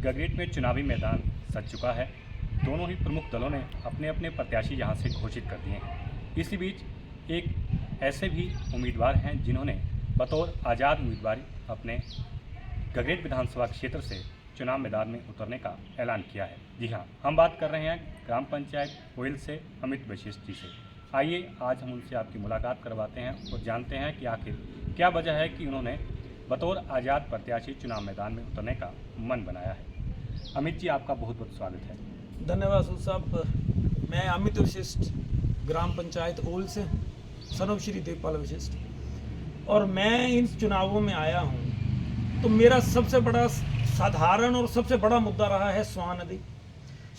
गगरेट में चुनावी मैदान सज चुका है। दोनों ही प्रमुख दलों ने अपने अपने प्रत्याशी यहां से घोषित कर दिए हैं। इसी बीच एक ऐसे भी उम्मीदवार हैं जिन्होंने बतौर आज़ाद उम्मीदवार अपने गगरेट विधानसभा क्षेत्र से चुनाव मैदान में उतरने का ऐलान किया है। जी हाँ, हम बात कर रहे हैं ग्राम पंचायत ओयल से अमित वशिष्ठ जी से। आइए आज हम उनसे आपकी मुलाकात करवाते हैं और जानते हैं कि आखिर क्या वजह है कि उन्होंने बतौर आज़ाद प्रत्याशी चुनाव मैदान में उतरने का मन बनाया है। अमित जी, आपका बहुत बहुत स्वागत है। धन्यवाद सूद साहब। मैं अमित वशिष्ठ, ग्राम पंचायत ओल से, सनोव श्री देवपाल वशिष्ठ, और मैं इन चुनावों में आया हूँ तो मेरा सबसे बड़ा साधारण और सबसे बड़ा मुद्दा रहा है स्वां नदी।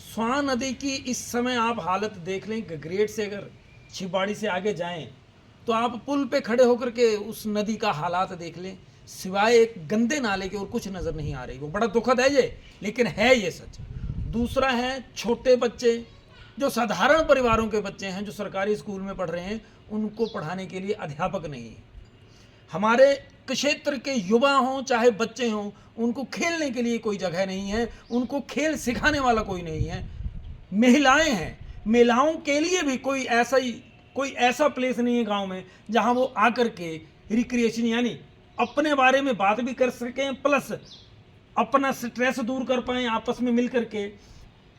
स्वां नदी की इस समय आप हालत देख लें। गगरेट से अगर छिबाड़ी से आगे जाएं तो आप पुल पे खड़े होकर के उस नदी का हालात देख लें, सिवाय एक गंदे नाले के और कुछ नज़र नहीं आ रही। वो बड़ा दुखद है ये, लेकिन है ये सच। दूसरा है छोटे बच्चे जो साधारण परिवारों के बच्चे हैं, जो सरकारी स्कूल में पढ़ रहे हैं, उनको पढ़ाने के लिए अध्यापक नहीं है। हमारे क्षेत्र के युवा हों चाहे बच्चे हों, उनको खेलने के लिए कोई जगह नहीं है, उनको खेल सिखाने वाला कोई नहीं है। महिलाएं हैं, महिलाओं के लिए भी कोई ऐसा प्लेस नहीं है गांव में जहां वो आकर के रिक्रिएशन यानी अपने बारे में बात भी कर सकें, प्लस अपना स्ट्रेस दूर कर पाएं आपस में मिल करके,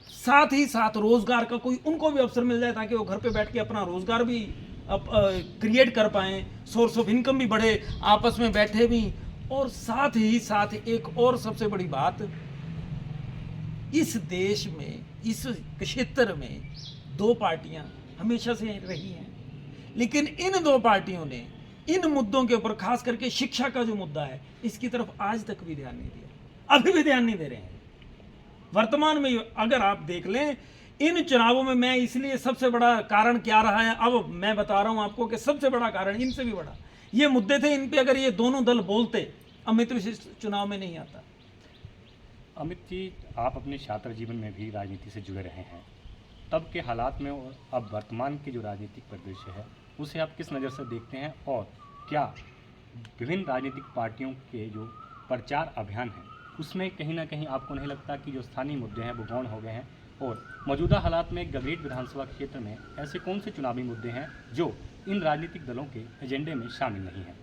साथ ही साथ रोजगार का कोई उनको भी अवसर मिल जाए ताकि वो घर पे बैठ के अपना रोजगार भी क्रिएट कर पाएं, सोर्स ऑफ इनकम भी बढ़े, आपस में बैठे भी। और साथ ही साथ एक और सबसे बड़ी बात, इस देश में, इस क्षेत्र में दो पार्टियां हमेशा से रही हैं, लेकिन इन दो पार्टियों ने इन मुद्दों के ऊपर, खास करके शिक्षा का जो मुद्दा है, इसकी तरफ आज तक भी ध्यान नहीं दिया, अभी भी ध्यान नहीं दे रहे हैं। वर्तमान में अगर आप देख लें इन चुनावों में, मैं इसलिए सबसे बड़ा कारण क्या रहा है अब मैं बता रहा हूं आपको कि सबसे बड़ा कारण इनसे भी बड़ा ये मुद्दे थे। इन पे अगर ये दोनों दल बोलते, अमित वशिष्ठ चुनाव में नहीं आता। अमित जी, आप अपने छात्र जीवन में भी राजनीति से जुड़े रहे हैं। तब के हालात में और अब वर्तमान की जो राजनीतिक परिदृश्य है उसे आप किस नज़र से देखते हैं, और क्या विभिन्न राजनीतिक पार्टियों के जो प्रचार अभियान हैं उसमें कहीं ना कहीं आपको नहीं लगता कि जो स्थानीय मुद्दे हैं वो गौण हो गए हैं, और मौजूदा हालात में गगरेट विधानसभा क्षेत्र में ऐसे कौन से चुनावी मुद्दे हैं जो इन राजनीतिक दलों के एजेंडे में शामिल नहीं हैं?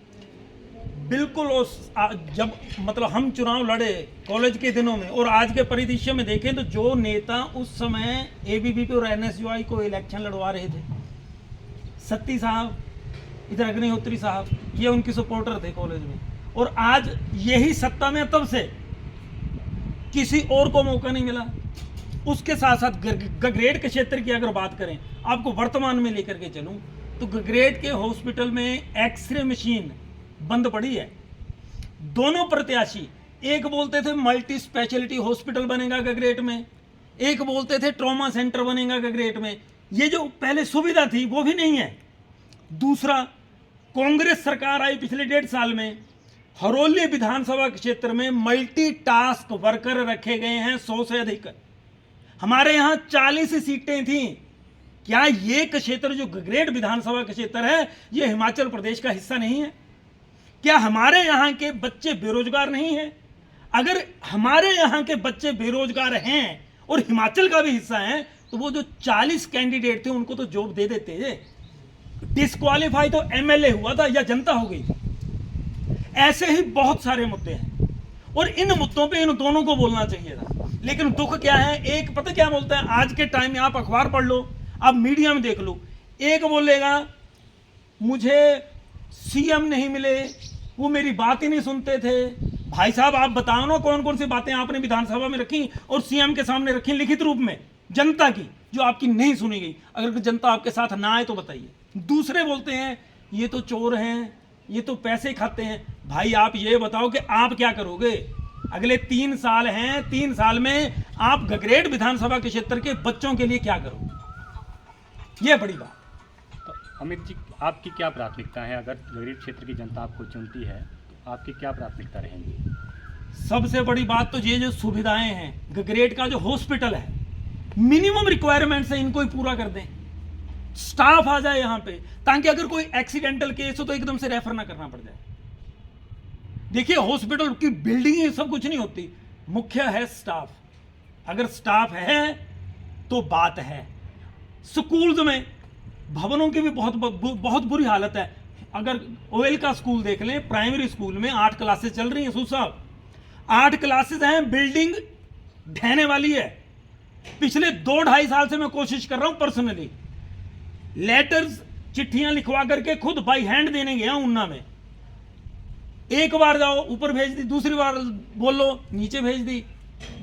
बिल्कुल। जब मतलब हम चुनाव लड़े कॉलेज के दिनों में और आज के परिदृश्य में देखें तो जो नेता उस समय एबीवीपी और एनएसयूआई को इलेक्शन लड़वा रहे थे, सत्ती साहब, इधर अग्निहोत्री साहब, ये उनके सपोर्टर थे कॉलेज में, और आज यही सत्ता में, तब से किसी और को मौका नहीं मिला। उसके साथ साथ गगरेट के क्षेत्र की अगर बात करें, आपको वर्तमान में लेकर के चलूं तो गगरेट के हॉस्पिटल में एक्सरे मशीन बंद पड़ी है। दोनों प्रत्याशी, एक बोलते थे मल्टी स्पेशलिटी हॉस्पिटल बनेगा गगरेट में, एक बोलते थे ट्रॉमा सेंटर बनेगा गगरेट में। ये जो पहले सुविधा थी वो भी नहीं है। दूसरा, कांग्रेस सरकार आई पिछले 1.5 साल में, हरोली विधानसभा क्षेत्र में मल्टी टास्क वर्कर रखे गए हैं 100 से अधिक। हमारे यहाँ 40 सीटें थी। क्या ये क्षेत्र जो गगरेट विधानसभा का क्षेत्र है ये हिमाचल प्रदेश का हिस्सा नहीं है? क्या हमारे यहाँ के बच्चे बेरोजगार नहीं हैं? अगर हमारे यहाँ के बच्चे बेरोजगार हैं और हिमाचल का भी हिस्सा है तो वो जो 40 कैंडिडेट थे उनको तो जॉब दे देते। डिस्क्वालीफाई तो एमएलए हुआ था या जनता हो गई। ऐसे ही बहुत सारे मुद्दे हैं और इन मुद्दों पे इन दोनों को बोलना चाहिए था। लेकिन दुख क्या है, एक पता क्या बोलता है, आज के टाइम में आप अखबार पढ़ लो, आप मीडिया में देख लो, एक बोलेगा मुझे सीएम नहीं मिले, वो मेरी बात ही नहीं सुनते थे। भाई साहब, आप बताओ ना कौन कौन सी बातें आपने विधानसभा में रखी और सीएम के सामने रखी लिखित रूप में जनता की, जो आपकी नहीं सुनी गई। अगर जनता आपके साथ ना आए तो बताइए। दूसरे बोलते हैं ये तो चोर हैं, ये तो पैसे खाते हैं। भाई आप ये बताओ कि आप क्या करोगे? अगले 3 साल हैं, 3 साल में आप गगरेट विधानसभा के क्षेत्र के बच्चों के लिए क्या करोगे? ये बड़ी बात। तो अमित जी, आपकी क्या प्राथमिकता है? अगर गगरेट क्षेत्र की जनता आपको चुनती है तो आपकी क्या प्राथमिकता रहेंगी? सबसे बड़ी बात तो ये जो सुविधाएं हैं, गगरेट का जो हॉस्पिटल है, मिनिमम रिक्वायरमेंट्स है, इनको ही पूरा कर दें। स्टाफ आ जाए यहाँ पे, ताकि अगर कोई एक्सीडेंटल केस हो तो एकदम से रेफर ना करना पड़ जाए। देखिए, हॉस्पिटल की बिल्डिंग सब कुछ नहीं होती, मुख्य है स्टाफ। अगर स्टाफ है तो बात है। स्कूल्स में भवनों की भी बहुत बुरी हालत है। अगर ओएल का स्कूल देख लें, प्राइमरी स्कूल में 8 क्लासेस चल रही हैं सूद साहब, 8 क्लासेस हैं, बिल्डिंग ढहने वाली है। पिछले 2-2.5 साल से मैं कोशिश कर रहा हूं पर्सनली, लेटर्स चिट्ठियां लिखवा करके खुद बाई हैंड देने गया ऊना में। एक बार जाओ ऊपर भेज दी, दूसरी बार बोलो नीचे भेज दी।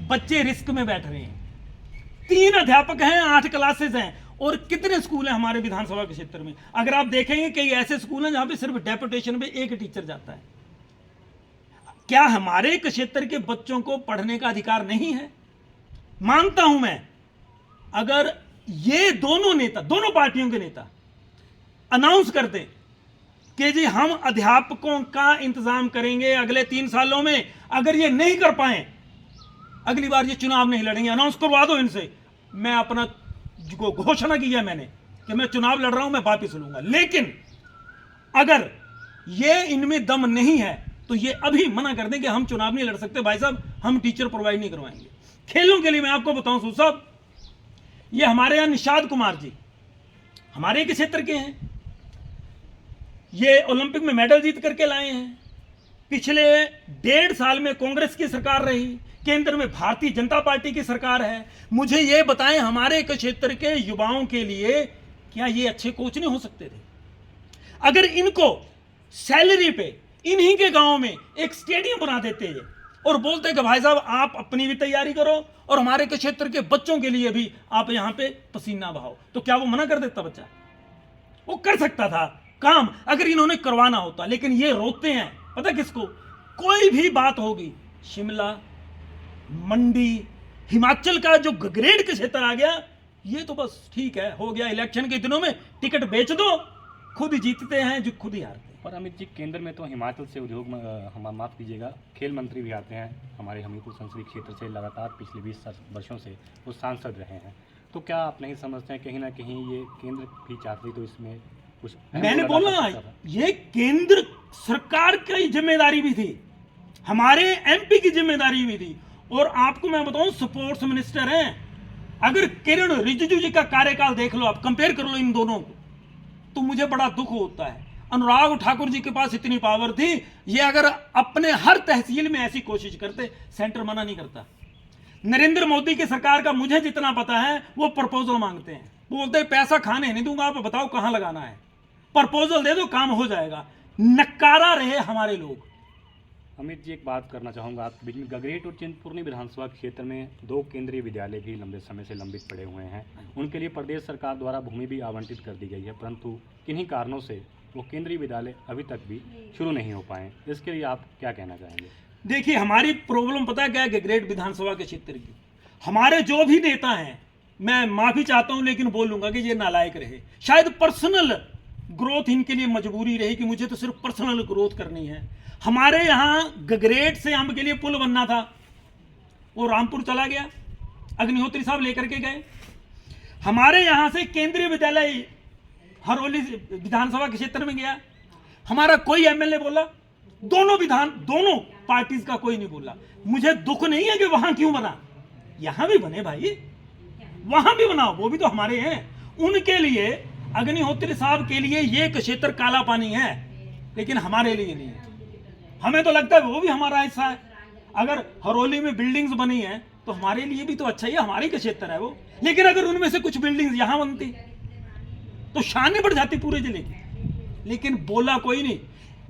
बच्चे रिस्क में बैठ रहे हैं। 3 अध्यापक हैं, 8 क्लासेस हैं। और कितने स्कूल हैं हमारे विधानसभा के क्षेत्र में? अगर आप देखेंगे कई ऐसे स्कूल हैं जहां पे सिर्फ डेपुटेशन पे एक टीचर जाता है। क्या हमारे क्षेत्र के बच्चों को पढ़ने का अधिकार नहीं है? मानता हूं मैं, अगर ये दोनों नेता, दोनों पार्टियों के नेता अनाउंस कर दें कि जी हम अध्यापकों का इंतजाम करेंगे अगले 3 सालों में, अगर ये नहीं कर पाए अगली बार ये चुनाव नहीं लड़ेंगे, अनाउंस करवा दो इनसे। मैं अपना घोषणा की है मैंने कि मैं चुनाव लड़ रहा हूं, मैं वापिस लूंगा। लेकिन अगर ये इनमें दम नहीं है तो ये अभी मना कर दें कि हम चुनाव नहीं लड़ सकते भाई साहब, हम टीचर प्रोवाइड नहीं करवाएंगे। खेलों के लिए मैं आपको बताऊं सूद साहब, ये हमारे यहां निषाद कुमार जी हमारे के क्षेत्र के हैं। ये ओलंपिक में मेडल जीत करके लाए हैं। पिछले 1.5 साल में कांग्रेस की सरकार रही, केंद्र में भारतीय जनता पार्टी की सरकार है। मुझे ये बताएं, हमारे क्षेत्र के युवाओं के लिए क्या ये अच्छे कोच नहीं हो सकते थे? अगर इनको सैलरी पे इन्हीं के गांव में एक स्टेडियम बना देते हैं और बोलते कि भाई साहब आप अपनी भी तैयारी करो और हमारे क्षेत्र के बच्चों के लिए भी आप यहां पे पसीना बहाओ, तो क्या वो मना कर देता? बच्चा वो कर सकता था काम अगर इन्होंने करवाना होता। लेकिन ये रोकते हैं, पता किसको? कोई भी बात होगी, शिमला, मंडी, हिमाचल का जो ग्रेड के क्षेत्र आ गया, ये तो बस ठीक है, हो गया। इलेक्शन के दिनों में टिकट बेच दो, खुद जीतते हैं जो खुद ही हारते हैं। पर अमित जी, केंद्र में तो हिमाचल से उद्योग हम माफ़ कीजिएगा, खेल मंत्री भी आते हैं हमारे हमीरपुर संसदीय क्षेत्र से, लगातार पिछले 20 वर्षों से वो सांसद रहे हैं। तो क्या आप नहीं समझते हैं कहीं ना कहीं ये केंद्र भी चाहती तो इसमें कुछ? मैंने बोला ये केंद्र सरकार की जिम्मेदारी भी थी, हमारे एमपी की जिम्मेदारी भी थी। और आपको मैं बताऊं, स्पोर्ट्स मिनिस्टर हैं। अगर किरण रिजिजू जी का कार्यकाल देख लो, आप कंपेयर कर लो इन दोनों को, तो मुझे बड़ा दुख होता है। अनुराग ठाकुर जी के पास इतनी पावर थी, ये अगर अपने हर तहसील में ऐसी कोशिश करते, सेंटर मना नहीं करता। नरेंद्र मोदी की सरकार का मुझे जितना पता है, वो प्रपोजल मांगते हैं, बोलते हैं पैसा खाने नहीं दूंगा, आप बताओ कहां लगाना है, प्रपोजल दे दो, काम हो जाएगा। नकारा रहे हमारे लोग। अमित जी, एक बात करना चाहूँगा आपके बीच में। गगरेट और चिंतपूर्णी विधानसभा क्षेत्र में 2 केंद्रीय विद्यालय भी लंबे समय से लंबित पड़े हुए हैं। उनके लिए प्रदेश सरकार द्वारा भूमि भी आवंटित कर दी गई है, परंतु किन्हीं कारणों से वो केंद्रीय विद्यालय अभी तक भी शुरू नहीं हो पाए। इसके लिए आप क्या कहना चाहेंगे? देखिए, हमारी प्रॉब्लम पता है क्या है? गगरेट विधानसभा के क्षेत्र की हमारे जो भी नेता हैं, मैं माफी चाहता हूं लेकिन बोलूंगा कि ये नालायक रहे। शायद पर्सनल ग्रोथ इनके लिए मजबूरी रही कि मुझे तो सिर्फ पर्सनल ग्रोथ करनी है। हमारे यहाँ गगरेट से अंब के लिए पुल बनना था, वो रामपुर चला गया, अग्निहोत्री साहब लेकर के गए। हमारे यहाँ से केंद्रीय विद्यालय हरौली विधानसभा के क्षेत्र में गया, हमारा कोई एमएलए बोला? दोनों पार्टीज का कोई नहीं बोला। मुझे दुख नहीं है कि वहां क्यों बना, यहां भी बने भाई, वहां भी बनाओ, वो भी तो हमारे हैं। उनके लिए, अग्निहोत्री साहब के लिए ये क्षेत्र काला पानी है, लेकिन हमारे लिए नहीं है। हमें तो लगता है वो भी हमारा हिस्सा है। अगर हरौली में बिल्डिंग्स बनी है तो हमारे लिए भी तो अच्छा ही है, हमारे का क्षेत्र है वो। लेकिन अगर उनमें से कुछ बिल्डिंग्स यहां बनती तो शान बढ़ जाती पूरे जिले की, लेकिन बोला कोई नहीं।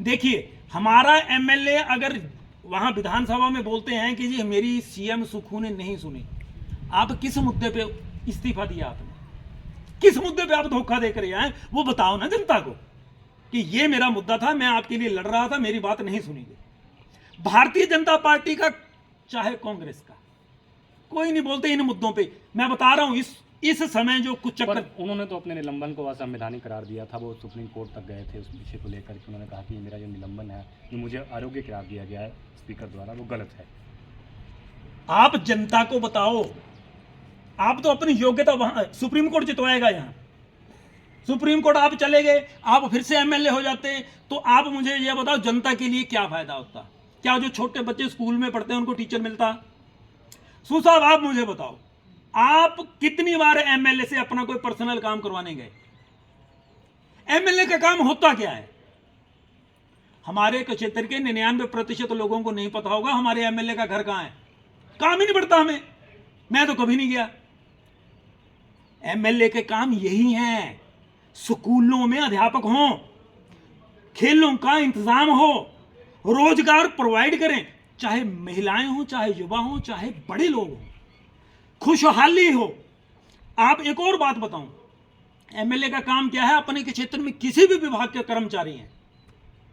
देखिए, हमारा एमएलए अगर वहां विधानसभा में बोलते हैं कि जी मेरी सीएम सुखू ने नहीं सुनी, आप किस मुद्दे पे इस्तीफा दिया? आपने किस मुद्दे पे आप धोखा देकर आए, वो बताओ ना जनता को कि ये मेरा मुद्दा था, मैं आपके लिए लड़ रहा था, मेरी बात नहीं सुनी गई। भारतीय जनता पार्टी का चाहे कांग्रेस का, कोई नहीं बोलते इन मुद्दों पे। मैं बता रहा हूं, इस समय जो कुछ चक्कर, उन्होंने तो अपने निलंबन को असंवैधानिक करार दिया था। वो सुप्रीम कोर्ट तक गए थे उस विषय को लेकर के। उन्होंने कहा कि मेरा जो निलंबन है, ये मुझे अयोग्य करार दिया गया है स्पीकर द्वारा, वो गलत है। आप जनता को बताओ, आप तो अपनी योग्यता वहां, सुप्रीम कोर्ट जितवाएगा यहाँ, सुप्रीम कोर्ट आप चले गए, आप फिर से एमएलए हो जाते, तो आप मुझे ये बताओ जनता के लिए क्या फायदा होता? क्या जो छोटे बच्चे स्कूल में पढ़ते हैं उनको टीचर मिलता? सू साहब आप मुझे बताओ, आप कितनी बार एमएलए से अपना कोई पर्सनल काम करवाने गए? एमएलए का काम होता क्या है? हमारे क्षेत्र के 99% लोगों को नहीं पता होगा हमारे एमएलए का घर कहां है। काम ही नहीं पड़ता हमें, मैं तो कभी नहीं गया। एमएलए के काम यही हैं, स्कूलों में अध्यापक हों, खेलों का इंतजाम हो, रोजगार प्रोवाइड करें, चाहे महिलाएं हो, चाहे युवा हो, चाहे बड़े लोग हो, खुशहाली हो। आप एक और बात बताऊं, एमएलए का काम क्या है? अपने के क्षेत्र में किसी भी विभाग के कर्मचारी हैं,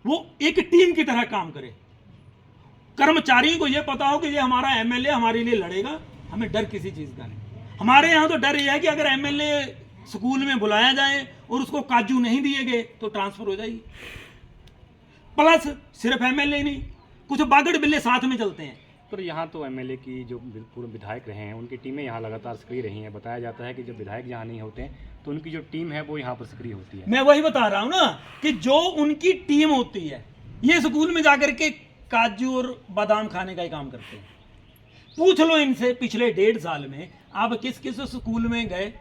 वो एक टीम की तरह काम करे। कर्मचारी को यह पता हो कि ये हमारा एमएलए हमारे लिए लड़ेगा, हमें डर किसी चीज का नहीं। हमारे यहां तो डर यह है कि अगर एमएलए स्कूल में बुलाया जाए और उसको काजू नहीं दिए गए तो ट्रांसफर हो जाएगी। प्लस सिर्फ एमएलए नहीं, कुछ बागड़ बिल्ले साथ में चलते हैं। पर यहाँ तो एमएलए की जो पूर्व विधायक रहे हैं उनकी टीमें यहाँ लगातार सक्रिय रही हैं। बताया जाता है कि जब विधायक यहाँ नहीं होते हैं तो उनकी जो टीम है वो यहाँ पर सक्रिय होती है। मैं वही बता रहा हूँ ना कि जो उनकी टीम होती है, ये स्कूल में जाकर के काजू और बादाम खाने का ही काम करते हैं। पूछ लो इनसे, पिछले 1.5 साल में आप किस किस स्कूल में गए,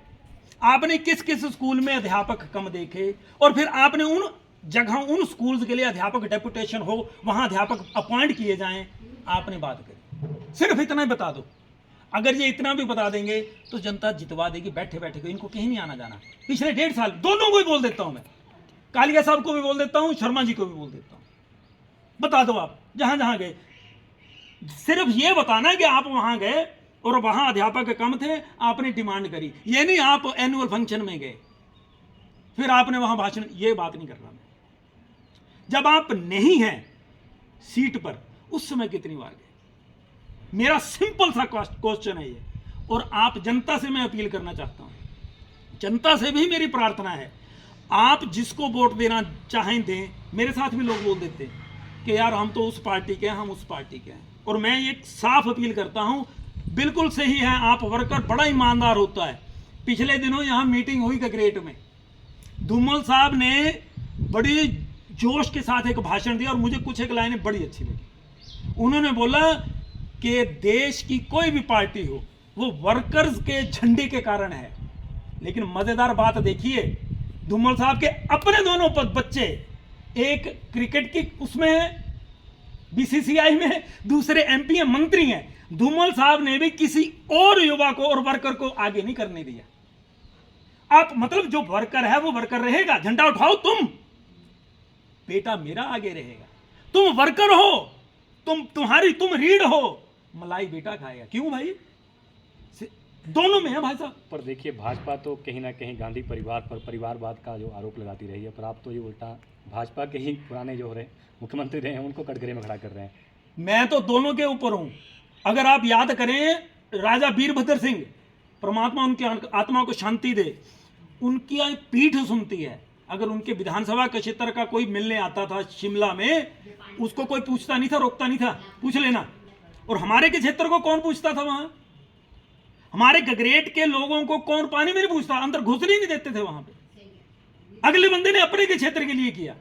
आपने किस किस स्कूल में अध्यापक कम देखे, और फिर आपने उन जगह उन स्कूल्स के लिए अध्यापक डेपुटेशन हो, वहां अध्यापक अपॉइंट किए जाएं, आपने बात करी। सिर्फ इतना ही बता दो। अगर ये इतना भी बता देंगे तो जनता जितवा देगी बैठे बैठे को। इनको कहीं नहीं आना जाना। पिछले 1.5 साल दोनों को ही बोल देता हूं मैं, कालिया साहब को भी बोल देता हूं, शर्मा जी को भी बोल देता हूं। बता दो आप जहां जहां गए, सिर्फ ये बताना कि आप वहां गए और वहां अध्यापक कम थे, आपने डिमांड करी। ये नहीं आप एनुअल फंक्शन में गए फिर आपने वहां भाषण, ये बात नहीं कर रहा मैं। जब आप नहीं हैं सीट पर उस समय कितनी बार गए? मेरा सिंपल सा क्वेश्चन है ये। और आप जनता से मैं अपील करना चाहता हूं, जनता से भी मेरी प्रार्थना है, आप जिसको वोट देना चाहें दें। मेरे साथ भी लोग बोल देते हैं कि यार हम तो उस पार्टी के हैं, हम उस पार्टी के हैं। और मैं एक साफ अपील करता हूं, बिल्कुल सही है, आप वर्कर बड़ा ईमानदार होता है। पिछले दिनों यहां मीटिंग हुई ककरेट में, धूमल साहब ने बड़ी जोश के साथ एक भाषण दिया और मुझे कुछ एक लाइनें बड़ी अच्छी लगी। उन्होंने बोला कि देश की कोई भी पार्टी हो वो वर्कर्स के झंडे के कारण है। लेकिन मजेदार बात देखिए, धूमल साहब के अपने दोनों बच्चे, एक क्रिकेट की उसमें है बीसीसीआई में, दूसरे एमपी हैं, मंत्री हैं। धूमल साहब ने भी किसी और युवा को और वर्कर को आगे नहीं करने दिया। आप मतलब जो वर्कर है वो वर्कर रहेगा, झंडा उठाओ तुम, बेटा मेरा आगे रहेगा। तुम वर्कर हो, तुम रीढ़ हो, मलाई बेटा खाएगा। क्यों भाई? दोनों में है भाई साहब। पर देखिए, भाजपा तो कहीं ना कहीं गांधी परिवार पर परिवारवाद का जो आरोप लगाती रही है, पर आप तो ये उल्टा भाजपा के ही पुराने जो रहे मुख्यमंत्री रहे हैं उनको कटघरे में खड़ा कर रहे हैं। मैं तो दोनों के ऊपर हूं। अगर आप याद करें, राजा वीरभद्र सिंह, परमात्मा उनकी आत्मा को शांति दे, उनकी पीठ सुनती है। अगर उनके विधानसभा के क्षेत्र का कोई मिलने आता था शिमला में, उसको कोई पूछता नहीं था, रोकता नहीं था, पूछ लेना। और हमारे के क्षेत्र को कौन पूछता था? वहां हमारे गगरेट के लोगों को कौन पानी में नहीं पूछता, अंदर घुसने नहीं देते थे वहां पे। अगले बंदे ने अपने के क्षेत्र के लिए किया।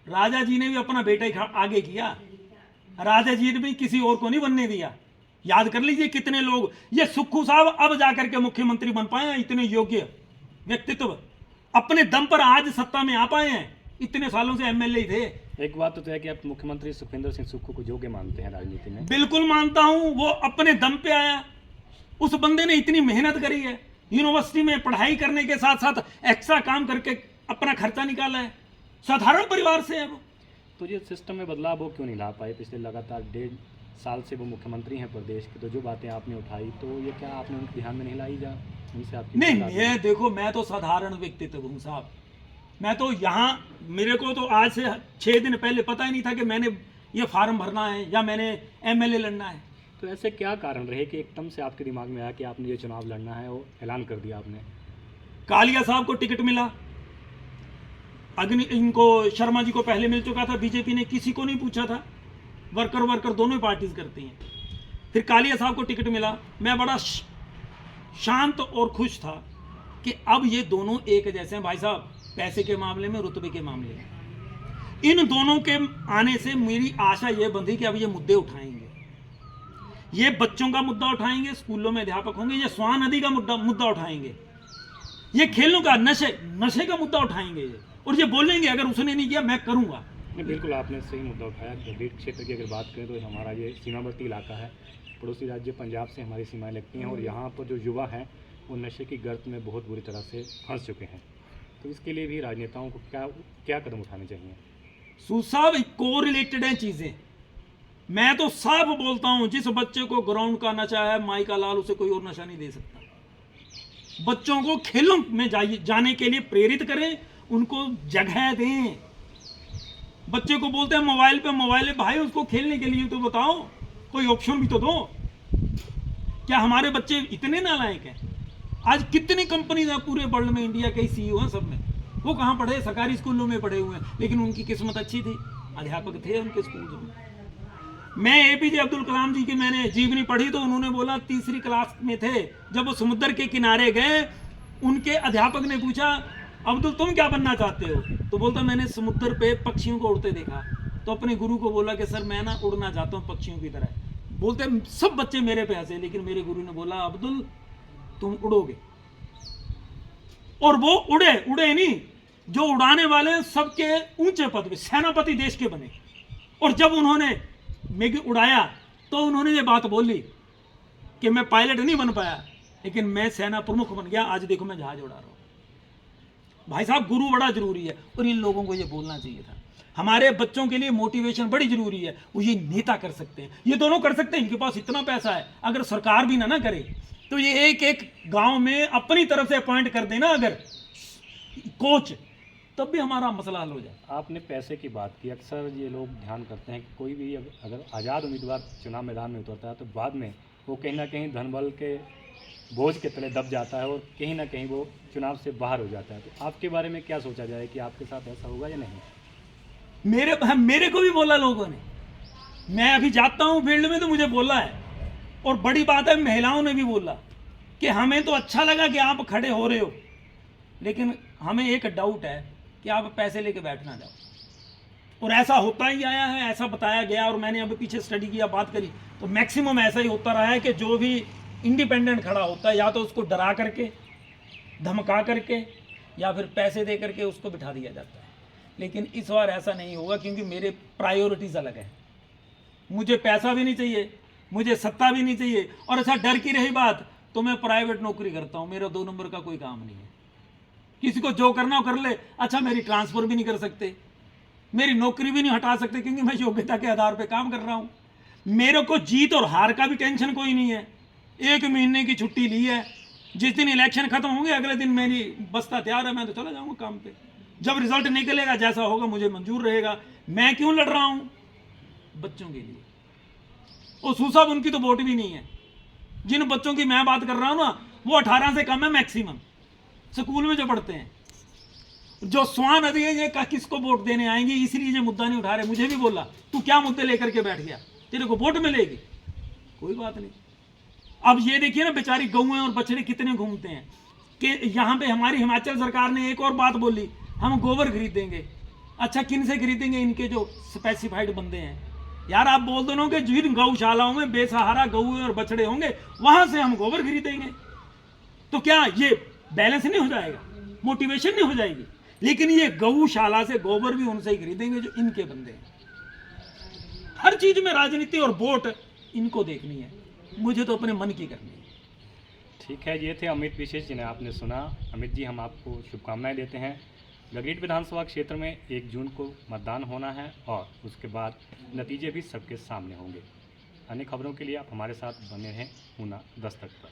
राजा जी ने भी अपना बेटा ही आगे किया, राजा जी ने भी किसी और को नहीं बनने दिया। याद कर लीजिए कितने लोग, ये सुक्खू साहब अब जाकर के मुख्यमंत्री बन पाए हैं, इतने योग्य व्यक्तित्व अपने दम पर आज सत्ता में आ पाए हैं, इतने सालों से एमएलए थे। एक बात तो है कि आप मुख्यमंत्री सुखविंदर सिंह सुक्खू को योग्य मानते हैं राजनीति में। बिल्कुल मानता हूं, वो अपने दम पे आया। उस बंदे ने इतनी मेहनत करी है, यूनिवर्सिटी में पढ़ाई करने के साथ साथ एक्स्ट्रा काम करके अपना खर्चा निकाला है, साधारण परिवार से है वो। तो ये सिस्टम में बदलाव वो क्यों नहीं ला पाए? पिछले लगातार 1.5 साल से वो मुख्यमंत्री हैं प्रदेश के, तो जो बातें आपने उठाई तो ये क्या आपने उनके ध्यान में नहीं लाई? जा उनसे आपकी नहीं, मैं देखो, मैं तो साधारण व्यक्तित्व हूँ साहब। मैं तो यहाँ, मेरे को तो आज से 6 दिन पहले पता ही नहीं था कि मैंने ये फार्म भरना है या मैंने एमएलए लड़ना है। तो ऐसे क्या कारण रहे कि एकदम से आपके दिमाग में आया कि आपने ये चुनाव लड़ना है, वो ऐलान कर दिया आपने? कालिया साहब को टिकट मिला, इनको शर्मा जी को पहले मिल चुका था, बीजेपी ने किसी को नहीं पूछा था। वर्कर दोनों ही पार्टीज करती हैं। फिर कालिया साहब को टिकट मिला, मैं बड़ा शांत और खुश था कि अब ये दोनों एक जैसे हैं भाई साहब, पैसे के मामले में, रुतबे के मामले में। इन दोनों के आने से मेरी आशा ये बंधी कि अब ये मुद्दे उठाएंगे। ये बच्चों का मुद्दा उठाएंगे, स्कूलों में अध्यापक होंगे, ये स्वान नदी का मुद्दा उठाएंगे, ये खेलों का नशे का मुद्दा उठाएंगे ये, और ये बोलेंगे अगर उसने नहीं किया मैं करूंगा। नहीं, बिल्कुल आपने सही मुद्दा उठाया। गंभीर क्षेत्र की अगर बात करें तो हमारा ये सीमावर्ती इलाका है, पड़ोसी राज्य पंजाब से हमारी सीमाएं लगती हैं और यहाँ पर जो युवा हैं वो नशे की गर्त में बहुत बुरी तरह से फंस चुके हैं। तो इसके लिए भी राजनेताओं को क्या कदम उठाने चाहिए? साहब को रिलेटेड हैं चीजें। मैं तो साफ बोलता हूं, जिस बच्चे को ग्राउंड का नशा है माई का लाल उसे कोई और नशा नहीं दे सकता। बच्चों को खेलों में जाने के लिए प्रेरित करें, उनको जगह दें। बच्चे को बोलते हैं मोबाइल पे भाई उसको खेलने के लिए तो बताओ, कोई ऑप्शन भी तो दो। क्या हमारे बच्चे इतने नालायक हैं? आज कितनी कंपनीज हैं पूरे वर्ल्ड में, इंडिया के सीईओ हैं सब में, वो कहाँ पढ़े? सरकारी स्कूलों में पढ़े हुए हैं, लेकिन उनकी किस्मत अच्छी थी, अध्यापक थे उनके स्कूल में। मैं एपीजे अब्दुल कलाम जी की मैंने जीवनी पढ़ी तो उन्होंने बोला तीसरी क्लास में थे जब वो समुद्र के किनारे गए, उनके अध्यापक ने पूछा अब्दुल तुम क्या बनना चाहते हो? तो बोलता मैंने समुद्र पे पक्षियों को उड़ते देखा, तो अपने गुरु को बोला कि सर मैं ना उड़ना चाहता हूँ पक्षियों की तरह। बोलते सब बच्चे मेरे पे हंसे, लेकिन मेरे गुरु ने बोला अब्दुल तुम उड़ोगे। और वो उड़े नहीं, जो उड़ाने वाले हैं सबके ऊंचे पद पे सेनापति देश के बने। और जब उन्होंने मैगी उड़ाया तो उन्होंने ये बात बोली कि मैं पायलट नहीं बन पाया, लेकिन मैं सेना प्रमुख बन गया, आज देखो मैं जहाज उड़ा रहा हूं। भाई साहब गुरु बड़ा जरूरी है, और इन लोगों को ये बोलना चाहिए था। हमारे बच्चों के लिए मोटिवेशन बड़ी जरूरी है, वो ये नेता कर सकते हैं, ये दोनों कर सकते हैं, इनके पास इतना पैसा है। अगर सरकार भी ना करे तो ये एक गांव में अपनी तरफ से अपॉइंट कर देना अगर कोच, तब भी हमारा मसला हल हो जाए। आपने पैसे की बात की, अक्सर ये लोग ध्यान करते हैं कि कोई भी अगर आज़ाद उम्मीदवार चुनाव मैदान में उतरता है तो बाद में वो कहीं ना कहीं धनबल के बोझ के तले दब जाता है और कहीं ना कहीं वो चुनाव से बाहर हो जाता है। तो आपके बारे में क्या सोचा जाए कि आपके साथ ऐसा होगा या नहीं? मेरे को भी बोला लोगों ने, मैं अभी जाता हूँ फील्ड में तो मुझे बोला है, और बड़ी बात है महिलाओं ने भी बोला कि हमें तो अच्छा लगा कि आप खड़े हो रहे हो, लेकिन हमें एक डाउट है कि आप पैसे लेके बैठ ना जाओ। और ऐसा होता ही आया है, ऐसा बताया गया, और मैंने अभी पीछे स्टडी किया, बात करी, तो मैक्सिमम ऐसा ही होता रहा है कि जो भी इंडिपेंडेंट खड़ा होता है या तो उसको डरा करके, धमका करके, या फिर पैसे दे करके उसको बिठा दिया जाता है। लेकिन इस बार ऐसा नहीं होगा, क्योंकि मेरे प्रायोरिटीज़ अलग है। मुझे पैसा भी नहीं चाहिए, मुझे सत्ता भी नहीं चाहिए, और अच्छा डर की रही बात तो मैं प्राइवेट नौकरी करता हूँ, मेरा 2 नंबर का कोई काम नहीं है। किसी को जो करना हो कर ले। अच्छा मेरी ट्रांसफ़र भी नहीं कर सकते, मेरी नौकरी भी नहीं हटा सकते, क्योंकि मैं योग्यता के आधार पे काम कर रहा हूँ। मेरे को जीत और हार का भी टेंशन कोई नहीं है। 1 महीने की छुट्टी ली है, जिस दिन इलेक्शन खत्म होंगे अगले दिन मेरी बस्ता तैयार है, मैं तो चला जाऊँगा काम पे। जब रिजल्ट निकलेगा जैसा होगा मुझे मंजूर रहेगा। मैं क्यों लड़ रहा हूँ? बच्चों के लिए। और साहब उनकी तो वोट भी नहीं है। जिन बच्चों की मैं बात कर रहा हूँ ना, वो 18 से कम है मैक्सिमम, स्कूल में जो पढ़ते हैं। जो स्वान नदी है ये किसको वोट देने आएंगे, इसलिए ये मुद्दा नहीं उठा रहे। मुझे भी बोला तू क्या मुद्दे लेकर के बैठ गया, तेरे को वोट मिलेगी? कोई बात नहीं। अब ये देखिए ना बेचारी गौएं और बछड़े कितने घूमते हैं कि यहाँ पे हमारी हिमाचल सरकार ने एक और बात बोली, हम गोबर खरीदेंगे। अच्छा किन से खरीदेंगे? इनके जो स्पेसिफाइड बंदे हैं। यार आप बोल दो ना कि जिन गौशालाओं में बेसहारा गऊ और बछड़े होंगे वहां से हम गोबर खरीदेंगे, तो क्या ये बैलेंस नहीं हो जाएगा? मोटिवेशन नहीं हो जाएगी? लेकिन ये गौशाला से गोबर भी उनसे ही खरीदेंगे जो इनके बंदे हैं। हर चीज में राजनीति और वोट इनको देखनी है, मुझे तो अपने मन की करनी है। ठीक है, ये थे अमित विशेष जिन्हें आपने सुना। अमित जी हम आपको शुभकामनाएं देते हैं। गगरेट विधानसभा क्षेत्र में 1 जून को मतदान होना है और उसके बाद नतीजे भी सबके सामने होंगे। अन्य खबरों के लिए आप हमारे साथ बने रहें ऊना दस्तक पर।